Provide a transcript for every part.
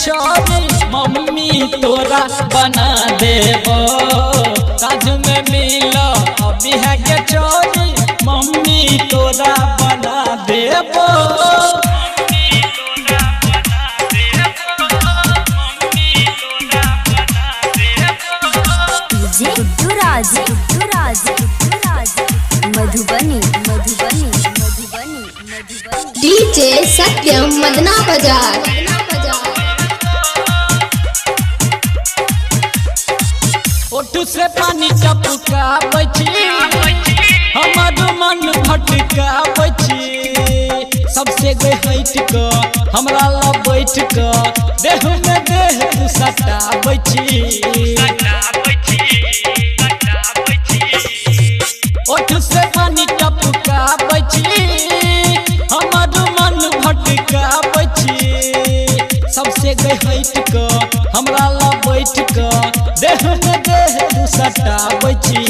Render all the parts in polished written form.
छोरी मम्मी तोरा बना देबो। साँझ में मिलो अभी है के छोरी मम्मी तोरा बना देबो। मधुबनी डीजे सत्यम मदना बाजार। ओठ से पानी टपका बची हमार मन भटका बची। सबसे गए हट क हमरा ला बैठ क देह में देह तू सटा बची। ओठ से पानी टपका बची हमार मन भटका बची। सबसे गए हट क हमरा ला बैठ क देह में देह तू सटा बची।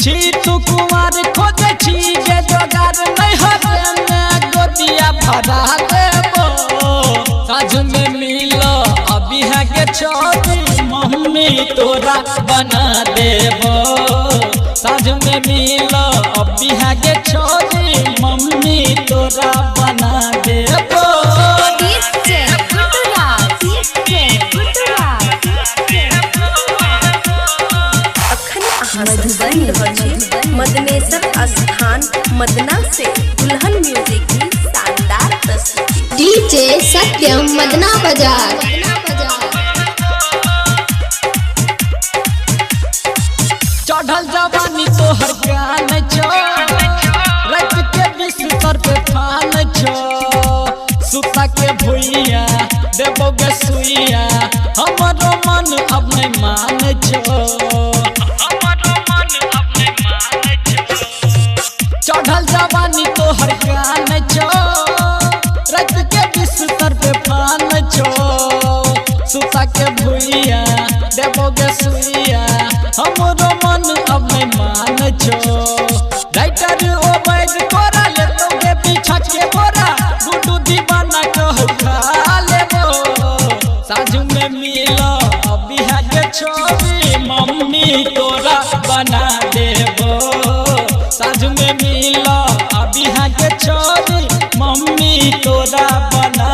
छी तू कुमार खोजे छी जे जोगार नहीं हवे में गोदिया भरा देबो। साँझ में मिलो अभी है के छोरी मम्मी तोरा बना देबो। साँझ में मिलो अभी है के छोरी मम्मी तोरा बना देबो। मदनेसर स्थान मदना से दुल्हन म्यूजिक की शानदार प्रस्तुति। डीजे सत्यम मदना बाजार। चढ़ल जवानी तोहर गान छो रात के बिस्तर पे फान छो। सुता के भुइया देबोगे सुइया हमरो मन अब नहीं मान छो। चढ़ल जवानी तोहर गान छो रात के बिस्तर पे फान छो। सुता के भुइया देबोगे सुइया हमरो मन अब नहीं मान छो। राइटर ओ बैग तोरा ले तोगे पीछा के बोरा गुडू दीवाना कहू खा लेबो। साँझ में मिलो अभी है के छोरी मम्मी तोरा बना देबो। साँझ में मिलो अभी है के छोरी मम्मी तोरा बना